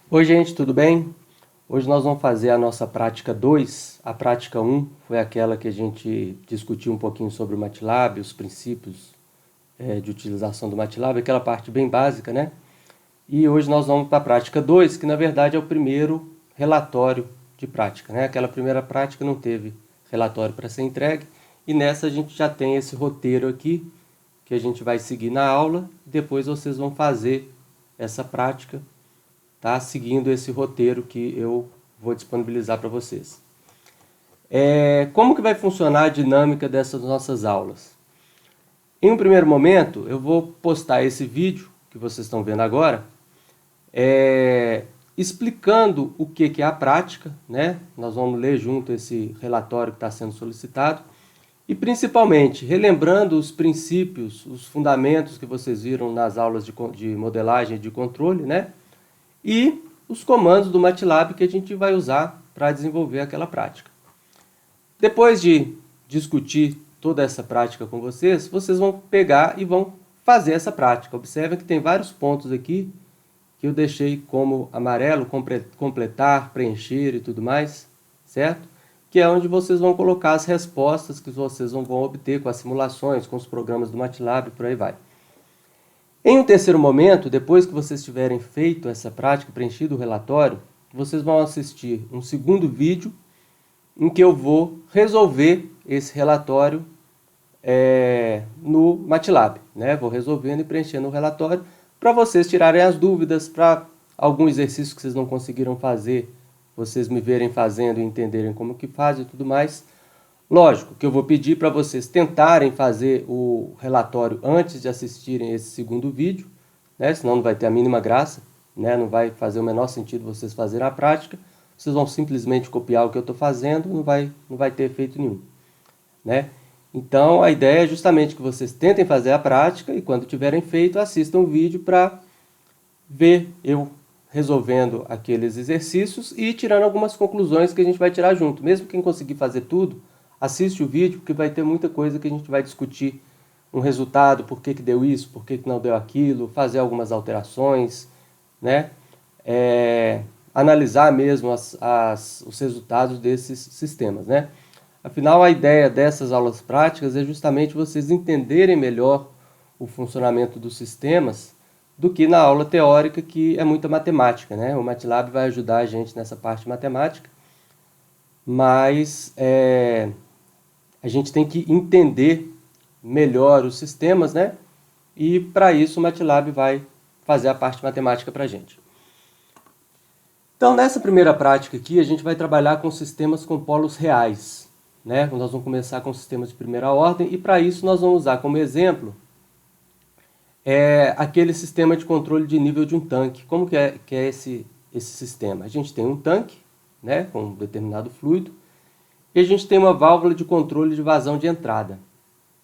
Oi, gente, tudo bem? Hoje nós vamos fazer a nossa prática 2. A prática 1 foi aquela que a gente discutiu um pouquinho sobre o MATLAB, os princípios de utilização do MATLAB, aquela parte bem básica, né? E hoje nós vamos para a prática 2, que na verdade é o primeiro relatório de prática, né? Aquela primeira prática não teve relatório para ser entregue, e nessa a gente já tem esse roteiro aqui, que a gente vai seguir na aula, depois vocês vão fazer essa prática, tá? Seguindo esse roteiro que eu vou disponibilizar para vocês. Como que vai funcionar a dinâmica dessas nossas aulas? Em um primeiro momento, eu vou postar esse vídeo que vocês estão vendo agora, explicando o que é a prática, né? Nós vamos ler junto esse relatório que está sendo solicitado, e principalmente relembrando os princípios, os fundamentos que vocês viram nas aulas de modelagem e de controle, né? E os comandos do MATLAB que a gente vai usar para desenvolver aquela prática. Depois de discutir toda essa prática com vocês, vocês vão pegar e vão fazer essa prática. Observem que tem vários pontos aqui que eu deixei como amarelo, completar, preencher e tudo mais, certo? Que é onde vocês vão colocar as respostas que vocês vão obter com as simulações, com os programas do MATLAB, por aí vai. Em um terceiro momento, depois que vocês tiverem feito essa prática, preenchido o relatório, vocês vão assistir um segundo vídeo em que eu vou resolver esse relatório no MATLAB, né? Vou resolvendo e preenchendo o relatório para vocês tirarem as dúvidas, para algum exercício que vocês não conseguiram fazer, vocês me verem fazendo e entenderem como que faz e tudo mais. Lógico que eu vou pedir para vocês tentarem fazer o relatório antes de assistirem esse segundo vídeo, né? Senão não vai ter a mínima graça, né? Não vai fazer o menor sentido vocês fazerem a prática. Vocês vão simplesmente copiar o que eu estou fazendo, não vai ter efeito nenhum, né? Então, a ideia é justamente que vocês tentem fazer a prática e quando tiverem feito, assistam o vídeo para ver eu resolvendo aqueles exercícios e tirando algumas conclusões que a gente vai tirar junto. Mesmo quem conseguir fazer tudo, assiste o vídeo, porque vai ter muita coisa que a gente vai discutir um resultado, por que deu isso, por que não deu aquilo, fazer algumas alterações, né? Analisar mesmo os resultados desses sistemas, né? Afinal, a ideia dessas aulas práticas é justamente vocês entenderem melhor o funcionamento dos sistemas do que na aula teórica, que é muita matemática, né? O MATLAB vai ajudar a gente nessa parte matemática, mas a gente tem que entender melhor os sistemas, né? E para isso o MATLAB vai fazer a parte matemática para a gente. Então, nessa primeira prática aqui, a gente vai trabalhar com sistemas com polos reais, né? Nós vamos começar com sistemas de primeira ordem e para isso nós vamos usar como exemplo aquele sistema de controle de nível de um tanque. Como que é esse sistema? A gente tem um tanque, né, com um determinado fluido, e a gente tem uma válvula de controle de vazão de entrada,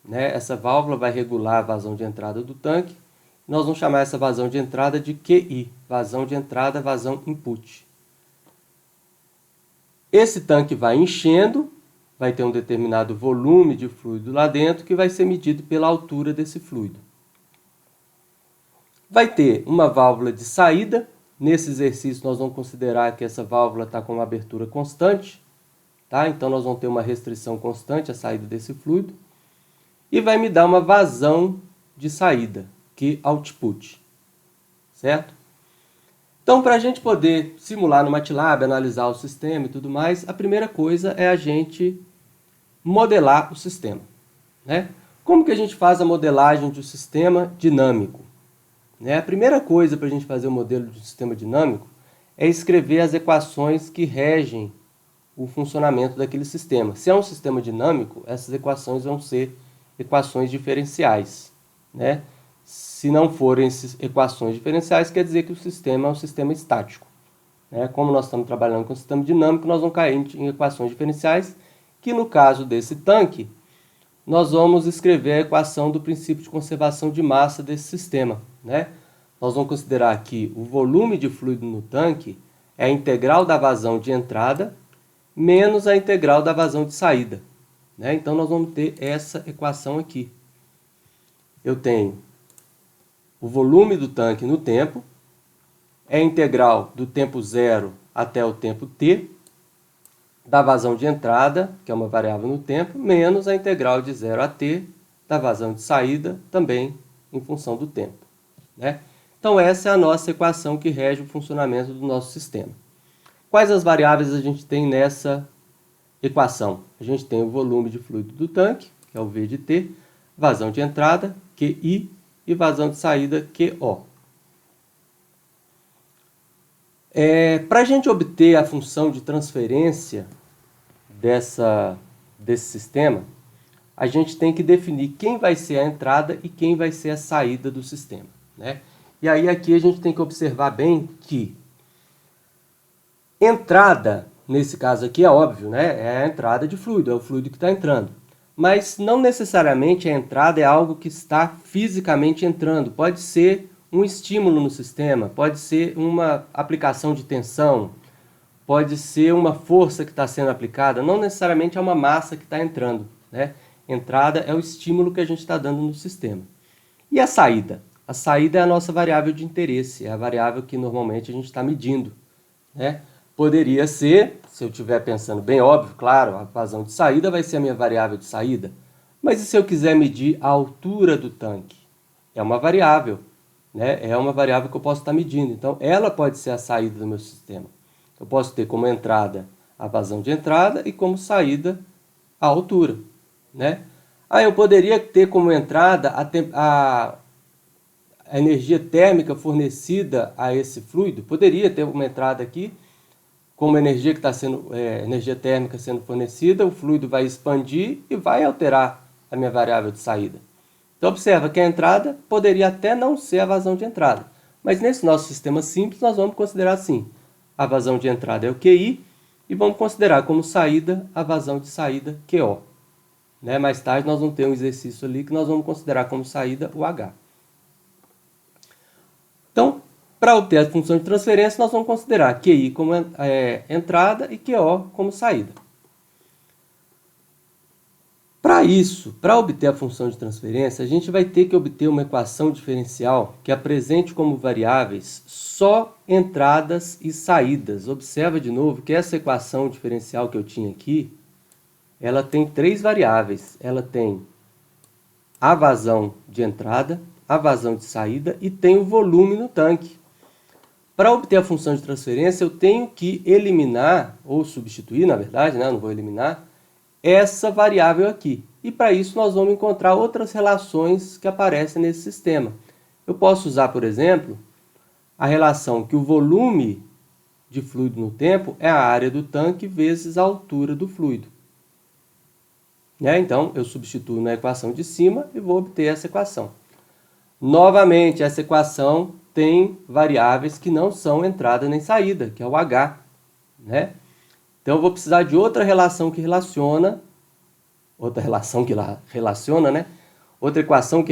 né? Essa válvula vai regular a vazão de entrada do tanque. Nós vamos chamar essa vazão de entrada de QI, vazão de entrada, vazão input. Esse tanque vai enchendo, vai ter um determinado volume de fluido lá dentro que vai ser medido pela altura desse fluido. Vai ter uma válvula de saída. Nesse exercício nós vamos considerar que essa válvula está com uma abertura constante, tá? Então nós vamos ter uma restrição constante à saída desse fluido. E vai me dar uma vazão de saída, que output, certo? Então, para a gente poder simular no MATLAB, analisar o sistema e tudo mais, a primeira coisa é a gente modelar o sistema, né? Como que a gente faz a modelagem de um sistema dinâmico? A primeira coisa para a gente fazer o modelo de um sistema dinâmico é escrever as equações que regem o funcionamento daquele sistema. Se é um sistema dinâmico, essas equações vão ser equações diferenciais, né? Se não forem equações diferenciais, quer dizer que o sistema é um sistema estático, né? Como nós estamos trabalhando com um sistema dinâmico, nós vamos cair em equações diferenciais, que no caso desse tanque, nós vamos escrever a equação do princípio de conservação de massa desse sistema, né? Nós vamos considerar que o volume de fluido no tanque é a integral da vazão de entrada menos a integral da vazão de saída, né? Então, nós vamos ter essa equação aqui. Eu tenho o volume do tanque no tempo, é a integral do tempo zero até o tempo t, da vazão de entrada, que é uma variável no tempo, menos a integral de 0 a t da vazão de saída, também em função do tempo, né? Então, essa é a nossa equação que rege o funcionamento do nosso sistema. Quais as variáveis a gente tem nessa equação? A gente tem o volume de fluido do tanque, que é o V de T, vazão de entrada, QI, e vazão de saída, QO. Para a gente obter a função de transferência desse sistema, a gente tem que definir quem vai ser a entrada e quem vai ser a saída do sistema, né? E aí aqui a gente tem que observar bem que entrada, nesse caso aqui é óbvio, né? É a entrada de fluido, é o fluido que está entrando. Mas não necessariamente a entrada é algo que está fisicamente entrando. Pode ser um estímulo no sistema, pode ser uma aplicação de tensão, pode ser uma força que está sendo aplicada, não necessariamente é uma massa que está entrando, né? Entrada é o estímulo que a gente está dando no sistema. E a saída? A saída é a nossa variável de interesse, é a variável que normalmente a gente está medindo, né? Poderia ser, se eu estiver pensando bem óbvio, claro, a vazão de saída vai ser a minha variável de saída. Mas e se eu quiser medir a altura do tanque? É uma variável, né? É uma variável que eu posso estar medindo. Então, ela pode ser a saída do meu sistema. Eu posso ter como entrada a vazão de entrada e como saída a altura, né? Eu poderia ter como entrada a energia térmica fornecida a esse fluido. Poderia ter uma entrada aqui, como energia que está sendo energia térmica sendo fornecida, o fluido vai expandir e vai alterar a minha variável de saída. Então, observa que a entrada poderia até não ser a vazão de entrada. Mas nesse nosso sistema simples, nós vamos considerar assim. A vazão de entrada é o QI e vamos considerar como saída a vazão de saída QO. Né? Mais tarde nós vamos ter um exercício ali que nós vamos considerar como saída o H. Então, para obter a função de transferência, nós vamos considerar QI como entrada e QO como saída. Para isso, para obter a função de transferência, a gente vai ter que obter uma equação diferencial que apresente como variáveis só entradas e saídas. Observa de novo que essa equação diferencial que eu tinha aqui, ela tem três variáveis. Ela tem a vazão de entrada, a vazão de saída e tem o volume no tanque. Para obter a função de transferência, eu tenho que eliminar, ou substituir, na verdade, né? Eu não vou eliminar, essa variável aqui. E para isso nós vamos encontrar outras relações que aparecem nesse sistema. Eu posso usar, por exemplo, a relação que o volume de fluido no tempo é a área do tanque vezes a altura do fluido. Então, eu substituo na equação de cima e vou obter essa equação. Novamente, essa equação tem variáveis que não são entrada nem saída, que é o H, né? Então, eu vou precisar de outra relação que relaciona, outra equação que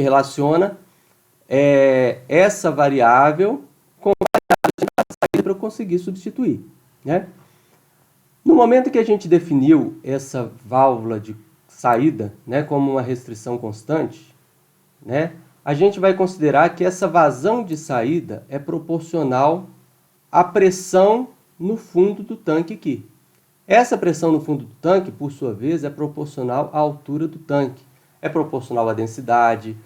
relaciona essa variável com a variável de entrada e saída para eu conseguir substituir, né? No momento que a gente definiu essa válvula de saída, né, como uma restrição constante, né, a gente vai considerar que essa vazão de saída é proporcional à pressão no fundo do tanque aqui. Essa pressão no fundo do tanque, por sua vez, é proporcional à altura do tanque, é proporcional à densidade,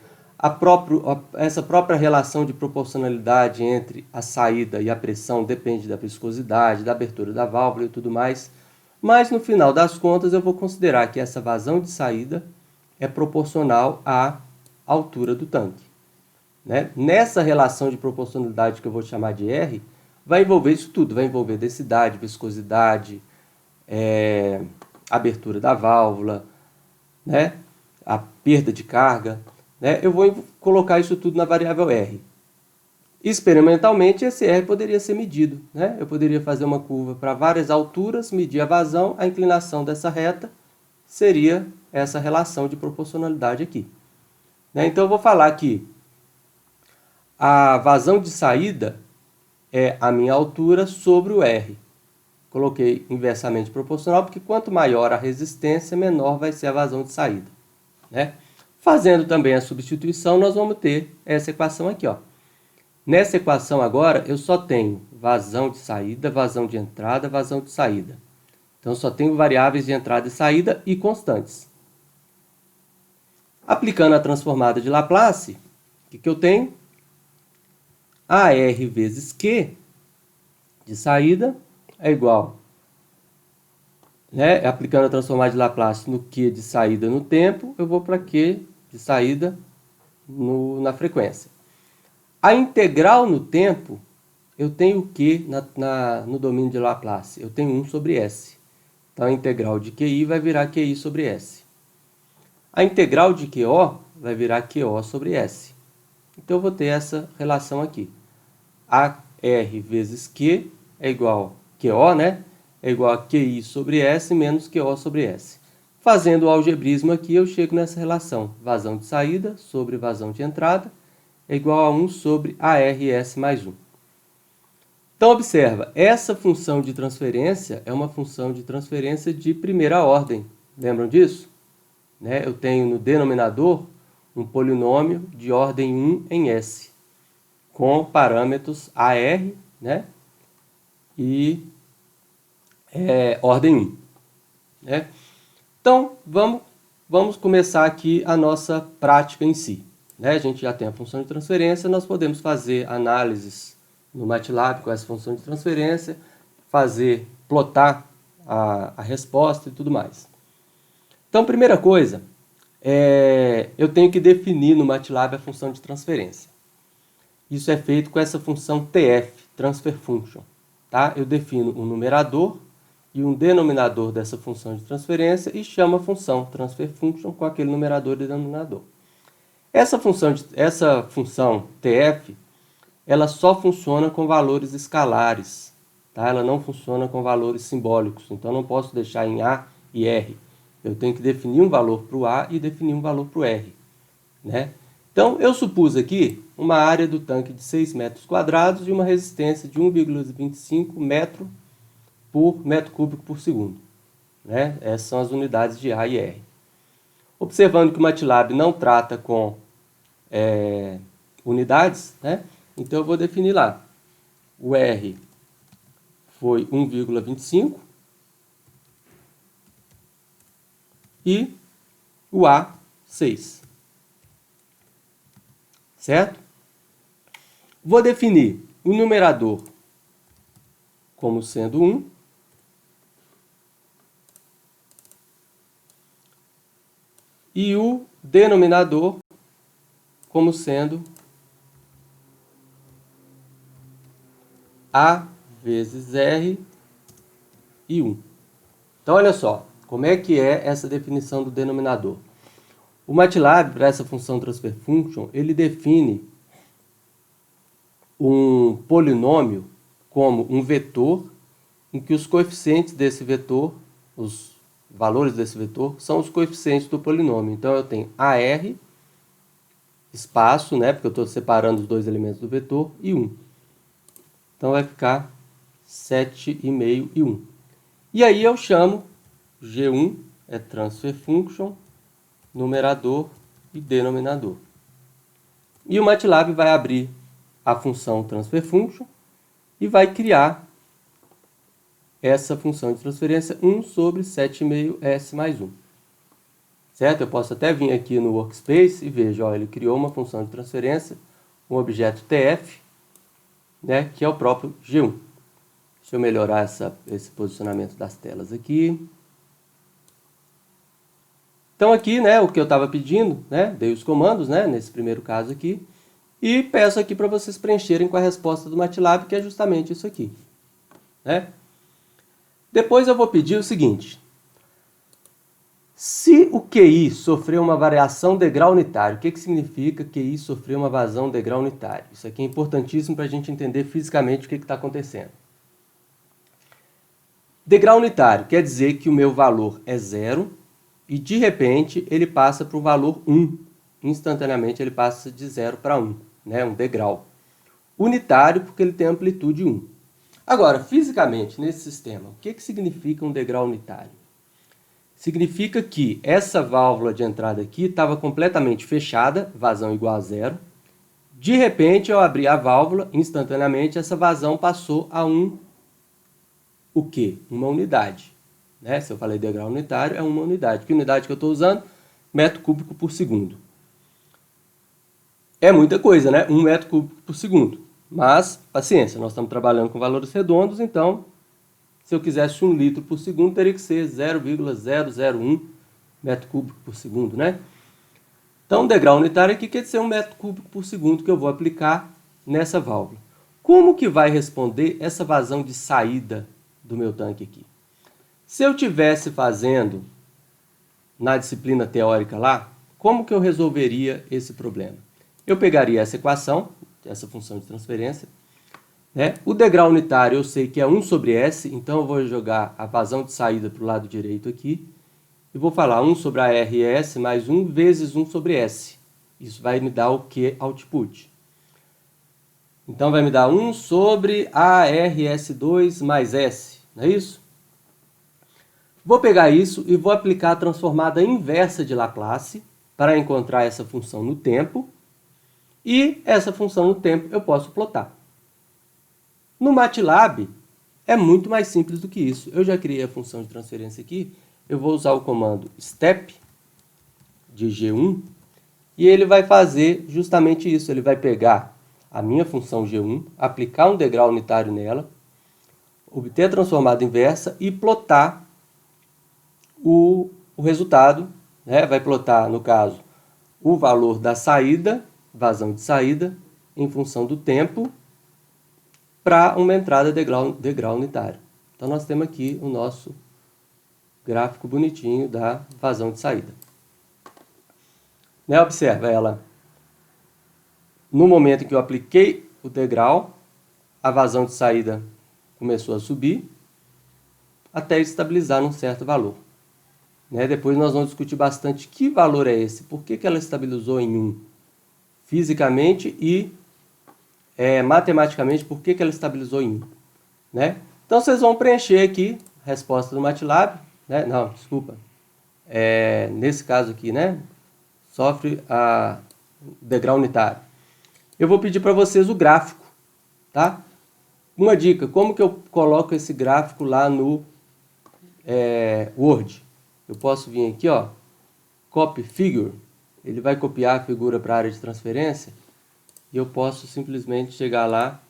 essa própria relação de proporcionalidade entre a saída e a pressão depende da viscosidade, da abertura da válvula e tudo mais. Mas, no final das contas, eu vou considerar que essa vazão de saída é proporcional à altura do tanque, né? Nessa relação de proporcionalidade que eu vou chamar de R, vai envolver isso tudo, vai envolver densidade, viscosidade, abertura da válvula, né? A perda de carga, né? Eu vou colocar isso tudo na variável R. Experimentalmente, esse R poderia ser medido, né? Eu poderia fazer uma curva para várias alturas, medir a vazão, a inclinação dessa reta seria essa relação de proporcionalidade aqui, né? Então, eu vou falar que a vazão de saída é a minha altura sobre o R. Coloquei inversamente proporcional, porque quanto maior a resistência, menor vai ser a vazão de saída, né? Fazendo também a substituição, nós vamos ter essa equação aqui, ó. Nessa equação agora, eu só tenho vazão de saída, vazão de entrada, vazão de saída. Então, eu só tenho variáveis de entrada e saída e constantes. Aplicando a transformada de Laplace, o que eu tenho? AR vezes Q de saída é igual, né? Aplicando a transformada de Laplace no Q de saída no tempo, eu vou para Q de saída na frequência. A integral no tempo, eu tenho o Q no domínio de Laplace? Eu tenho 1 sobre S. Então, a integral de QI vai virar QI sobre S. A integral de QO vai virar QO sobre S. Então, eu vou ter essa relação aqui. AR vezes Q é igual a QO, né? É igual a QI sobre S menos QO sobre S. Fazendo o algebrismo aqui, eu chego nessa relação. Vazão de saída sobre vazão de entrada é igual a 1 sobre ARS mais 1. Então, observa, essa função de transferência é uma função de transferência de primeira ordem. Lembram disso? Né? Eu tenho no denominador um polinômio de ordem 1 em S, com parâmetros AR, né? E ordem 1. Né? Então, vamos começar aqui a nossa prática em si. Né? A gente já tem a função de transferência, nós podemos fazer análises no MATLAB com essa função de transferência, plotar a resposta e tudo mais. Então, primeira coisa, eu tenho que definir no MATLAB a função de transferência. Isso é feito com essa função TF, Transfer Function. Tá? Eu defino um numerador e um denominador dessa função de transferência e chamo a função Transfer Function com aquele numerador e denominador. Essa função TF, ela só funciona com valores escalares, tá? Ela não funciona com valores simbólicos, então eu não posso deixar em A e R. Eu tenho que definir um valor para o A e definir um valor para o R. Né? Então, eu supus aqui uma área do tanque de 6 metros quadrados e uma resistência de 1,25 metro por metro cúbico por segundo. Né? Essas são as unidades de A e R. Observando que o MATLAB não trata com unidades, né? Então eu vou definir lá. O R foi 1,25 e o A, 6. Certo? Vou definir o numerador como sendo 1 e o denominador como sendo A vezes R e 1. Então, olha só, como é que é essa definição do denominador? O MATLAB, para essa função transfer function, ele define um polinômio como um vetor em que os coeficientes desse vetor, os valores desse vetor, são os coeficientes do polinômio. Então, eu tenho AR, espaço, né, porque eu estou separando os dois elementos do vetor, e 1. Então, vai ficar 7,5 e 1. E aí eu chamo G1, é transfer function, numerador e denominador. E o MATLAB vai abrir a função transfer function e vai criar essa função de transferência 1 sobre 7,5S mais 1. Certo? Eu posso até vir aqui no Workspace e vejo, ó, ele criou uma função de transferência, um objeto TF, né, que é o próprio G1. Deixa eu melhorar esse posicionamento das telas aqui. Então aqui, né, o que eu estava pedindo, né, dei os comandos, né, nesse primeiro caso aqui, e peço aqui para vocês preencherem com a resposta do MATLAB, que é justamente isso aqui. Né? Depois eu vou pedir o seguinte: se o QI sofreu uma variação degrau unitário, o que significa QI sofreu uma vazão degrau unitário? Isso aqui é importantíssimo para a gente entender fisicamente o que está acontecendo. Degrau unitário quer dizer que o meu valor é 0 e, de repente, ele passa para o valor 1. Instantaneamente, ele passa de 0 para 1, né? Um degrau. Unitário porque ele tem amplitude 1. Agora, fisicamente, nesse sistema, o que significa um degrau unitário? Significa que essa válvula de entrada aqui estava completamente fechada, vazão igual a 0. De repente, eu abri a válvula, instantaneamente essa vazão passou a o quê? Uma unidade. Né? Se eu falei degrau unitário, é uma unidade. Que unidade que eu estou usando? Metro cúbico por segundo. É muita coisa, né? 1 metro cúbico por segundo. Mas, paciência, nós estamos trabalhando com valores redondos, então, se eu quisesse 1 litro por segundo, teria que ser 0,001 metro cúbico por segundo, né? Então, o degrau unitário aqui quer dizer 1 metro cúbico por segundo que eu vou aplicar nessa válvula. Como que vai responder essa vazão de saída do meu tanque aqui? Se eu estivesse fazendo na disciplina teórica lá, como que eu resolveria esse problema? Eu pegaria essa equação, essa função de transferência, né? O degrau unitário eu sei que é 1 sobre S, então eu vou jogar a vazão de saída para o lado direito aqui, e vou falar 1 sobre a RS mais 1 vezes 1 sobre S. Isso vai me dar o que? Output. Então vai me dar 1 sobre a RS2 mais S, não é isso? Vou pegar isso e vou aplicar a transformada inversa de Laplace para encontrar essa função no tempo. E essa função no tempo eu posso plotar. No MATLAB é muito mais simples do que isso. Eu já criei a função de transferência aqui. Eu vou usar o comando step de G1 e ele vai fazer justamente isso. Ele vai pegar a minha função G1, aplicar um degrau unitário nela, obter a transformada inversa e plotar o resultado, né? Vai plotar, no caso, o valor da saída, vazão de saída, em função do tempo, para uma entrada degrau unitário. Então, nós temos aqui o nosso gráfico bonitinho da vazão de saída. Né? Observa ela. No momento em que eu apliquei o degrau, a vazão de saída começou a subir, até estabilizar num certo valor. Né? Depois nós vamos discutir bastante que valor é esse, por que ela estabilizou em 1 fisicamente e matematicamente por que ela estabilizou em 1. Né? Então vocês vão preencher aqui a resposta do MATLAB, né? Não, desculpa, nesse caso aqui, né? Sofre a degrau unitário. Eu vou pedir para vocês o gráfico, tá? Uma dica, como que eu coloco esse gráfico lá no Word? Eu posso vir aqui, ó, copy figure, ele vai copiar a figura para a área de transferência, e eu posso simplesmente chegar lá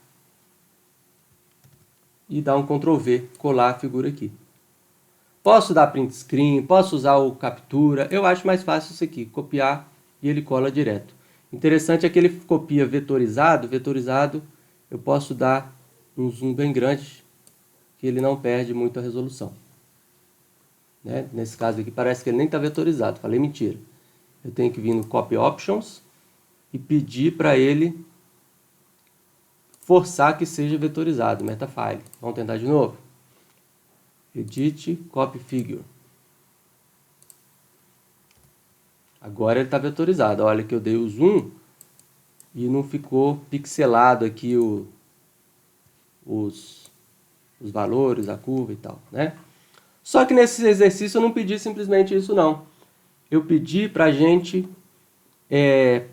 e dar um Ctrl V, colar a figura aqui. Posso dar print screen, posso usar o captura, eu acho mais fácil isso aqui, copiar e ele cola direto. Interessante é que ele copia vetorizado, eu posso dar um zoom bem grande, que ele não perde muito a resolução. Né? Nesse caso aqui parece que ele nem está vetorizado, falei mentira. Eu tenho que vir no Copy Options e pedir para ele forçar que seja vetorizado, Metafile. Vamos tentar de novo? Edit, Copy Figure. Agora ele está vetorizado. Olha que eu dei o zoom e não ficou pixelado aqui os valores, a curva e tal, né? Só que nesse exercício eu não pedi simplesmente isso não. Eu pedi para a gente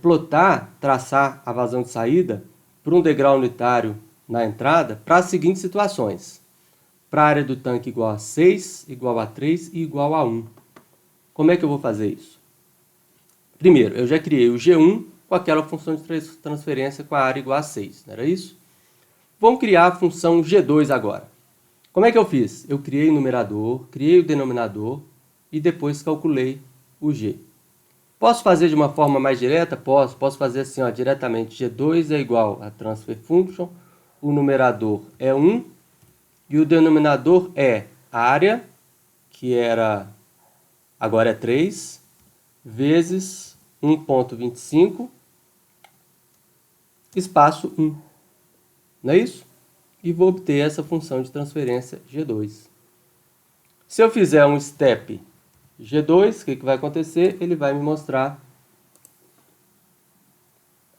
plotar, traçar a vazão de saída para um degrau unitário na entrada para as seguintes situações. Para a área do tanque igual a 6, igual a 3 e igual a 1. Como é que eu vou fazer isso? Primeiro, eu já criei o G1 com aquela função de transferência com a área igual a 6, não era isso? Vamos criar a função G2 agora. Como é que eu fiz? Eu criei o numerador, criei o denominador e depois calculei o G. Posso fazer de uma forma mais direta? Posso fazer assim, ó, diretamente. G2 é igual a transfer function, o numerador é 1 e o denominador é área, que agora é 3, vezes 1.25, espaço 1. Não é isso? E vou obter essa função de transferência G2. Se eu fizer um step G2, o que vai acontecer? Ele vai me mostrar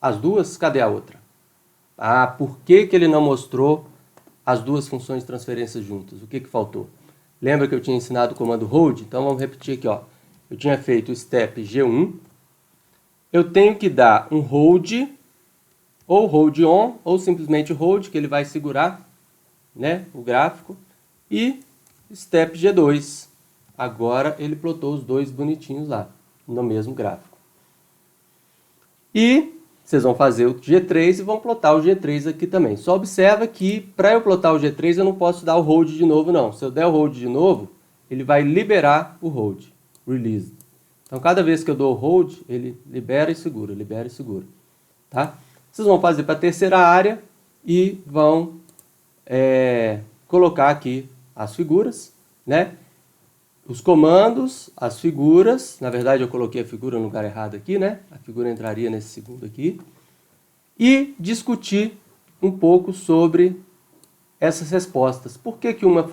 as duas. Cadê a outra? Ah, por que ele não mostrou as duas funções de transferência juntas? O que faltou? Lembra que eu tinha ensinado o comando hold? Então vamos repetir aqui, ó. Eu tinha feito o step G1. Eu tenho que dar um hold ou hold on, ou simplesmente hold, que ele vai segurar, né, o gráfico, e step G2. Agora ele plotou os dois bonitinhos lá, no mesmo gráfico. E vocês vão fazer o G3 e vão plotar o G3 aqui também. Só observa que para eu plotar o G3 eu não posso dar o hold de novo não. Se eu der o hold de novo, ele vai liberar o hold, release. Então cada vez que eu dou o hold, ele libera e segura, tá? Vocês vão fazer para a terceira área e vão colocar aqui as figuras, né? Os comandos, as figuras, na verdade eu coloquei a figura no lugar errado aqui, né? A figura entraria nesse segundo aqui. E discutir um pouco sobre essas respostas. Por que que uma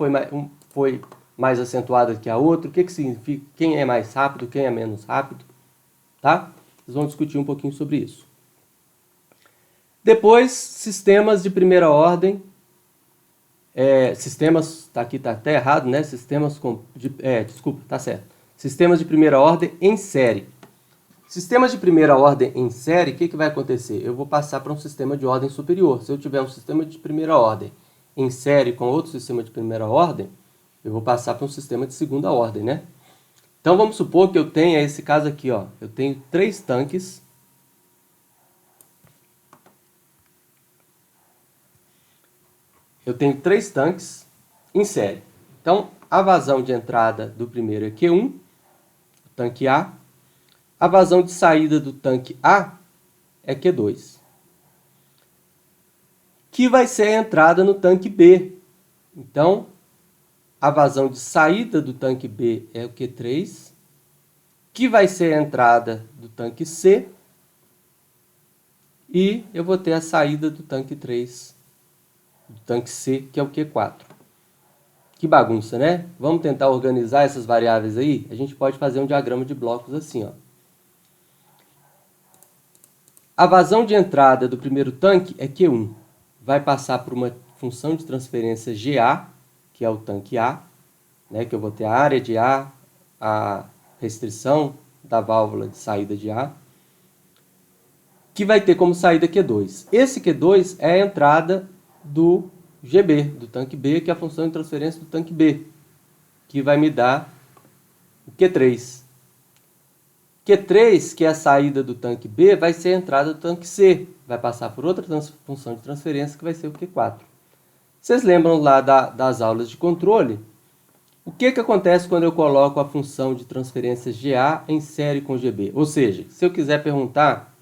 foi mais acentuada que a outra? O que que significa? Quem é mais rápido, quem é menos rápido? Tá? Vocês vão discutir um pouquinho sobre isso. Depois, sistemas de primeira ordem. Aqui tá até errado, né? Desculpa, tá certo. Sistemas de primeira ordem em série. Sistemas de primeira ordem em série, o que vai acontecer? Eu vou passar para um sistema de ordem superior. Se eu tiver um sistema de primeira ordem em série com outro sistema de primeira ordem, eu vou passar para um sistema de segunda ordem, né? Então vamos supor que eu tenha esse caso aqui, ó. Eu tenho 3 tanques. Eu tenho 3 tanques em série. Então, a vazão de entrada do primeiro é Q1, o tanque A. A vazão de saída do tanque A é Q2. Que vai ser a entrada no tanque B. Então, a vazão de saída do tanque B é o Q3. Que vai ser a entrada do tanque C. E eu vou ter a saída do tanque 3. Do tanque C, que é o Q4. Que bagunça, né? Vamos tentar organizar essas variáveis aí? A gente pode fazer um diagrama de blocos assim, ó. A vazão de entrada do primeiro tanque é Q1. Vai passar por uma função de transferência GA, que é o tanque A, né? Que eu vou ter a área de A, a restrição da válvula de saída de A, que vai ter como saída Q2. Esse Q2 é a entrada do GB, do tanque B, que é a função de transferência do tanque B, que vai me dar o Q3. Q3, que é a saída do tanque B, vai ser a entrada do tanque C, vai passar por outra função de transferência, que vai ser o Q4. Vocês lembram lá das aulas de controle? O que acontece quando eu coloco a função de transferência GA em série com GB? Ou seja, se eu quiser perguntar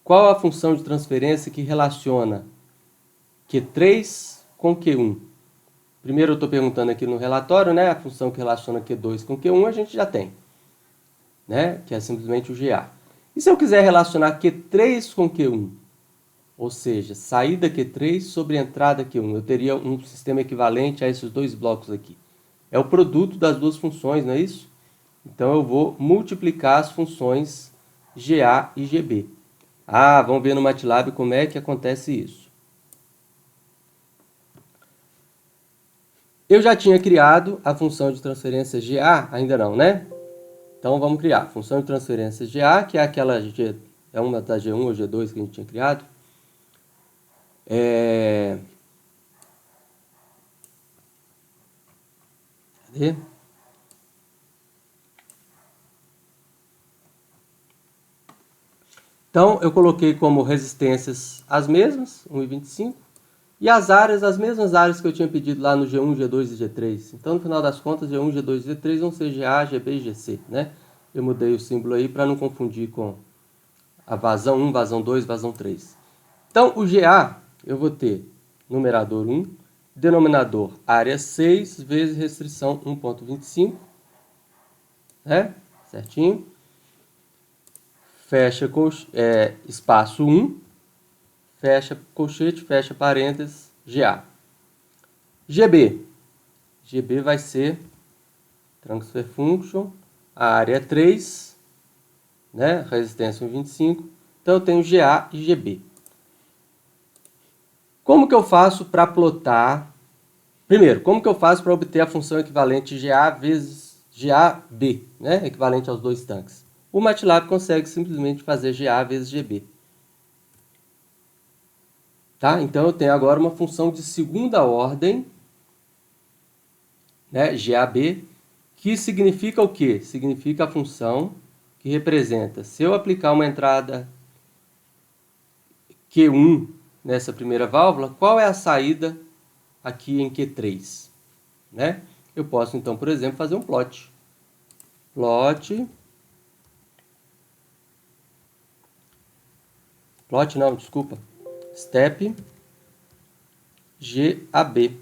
qual a função de transferência que relaciona Q3 com Q1. Primeiro eu estou perguntando aqui no relatório, né? A função que relaciona Q2 com Q1 a gente já tem, né? Que é simplesmente o GA. E se eu quiser relacionar Q3 com Q1? Ou seja, saída Q3 sobre entrada Q1. Eu teria um sistema equivalente a esses dois blocos aqui. É o produto das duas funções, não é isso? Então eu vou multiplicar as funções GA e GB. Ah, vamos ver no MATLAB como é que acontece isso. Eu já tinha criado a função de transferência GA, ainda não, né? Então vamos criar a função de transferência GA, que é aquela é uma da G1 ou G2 que a gente tinha criado. Cadê? Então eu coloquei como resistências as mesmas, 1,25. E as áreas, as mesmas áreas que eu tinha pedido lá no G1, G2 e G3. Então, no final das contas, G1, G2 e G3 vão ser GA, GB e GC, né? Eu mudei o símbolo aí para não confundir com a vazão 1, vazão 2, vazão 3. Então, o GA, eu vou ter numerador 1, denominador área 6, vezes restrição 1,25, né? Certinho. Fecha espaço 1. Fecha colchete, fecha parênteses, GA. GB. GB vai ser transfer function, a área é 3, né? Resistência 1,25. Então eu tenho GA e GB. Como que eu faço para plotar? Primeiro, como que eu faço para obter a função equivalente GA vezes GAB, né? Equivalente aos dois tanques? O MATLAB consegue simplesmente fazer GA vezes GB. Tá? Então, eu tenho agora uma função de segunda ordem, né, GAB, que significa o quê? Significa a função que representa, se eu aplicar uma entrada Q1 nessa primeira válvula, qual é a saída aqui em Q3? Né? Eu posso, então, por exemplo, fazer um plot. Plot não, desculpa. Step GAB.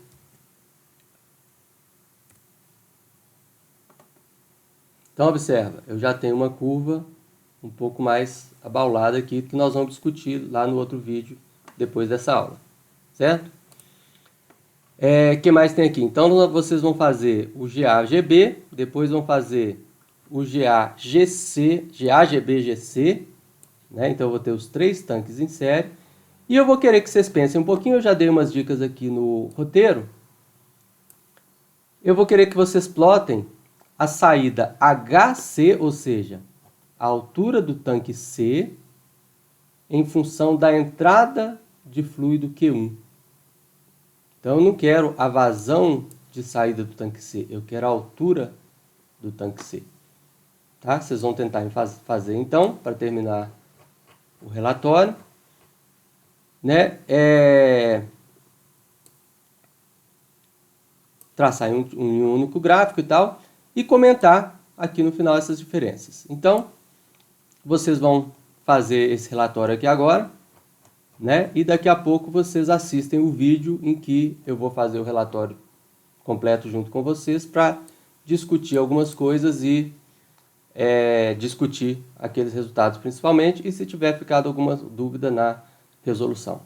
Então, observa, eu já tenho uma curva um pouco mais abaulada aqui, que nós vamos discutir lá no outro vídeo, depois dessa aula, certo? O que mais tem aqui? Então, vocês vão fazer o GAGB, depois vão fazer o GAGC, GAGBGC, né? Então, eu vou ter os 3 tanques em série. E eu vou querer que vocês pensem um pouquinho, eu já dei umas dicas aqui no roteiro. Eu vou querer que vocês plotem a saída HC, ou seja, a altura do tanque C, em função da entrada de fluido Q1. Então, eu não quero a vazão de saída do tanque C, eu quero a altura do tanque C. Tá? Vocês vão tentar fazer, então, para terminar o relatório, né? Traçar em um único gráfico e tal, e comentar aqui no final essas diferenças. Então, vocês vão fazer esse relatório aqui agora, né? E daqui a pouco vocês assistem o vídeo em que eu vou fazer o relatório completo junto com vocês para discutir algumas coisas e discutir aqueles resultados principalmente, e se tiver ficado alguma dúvida na resolução.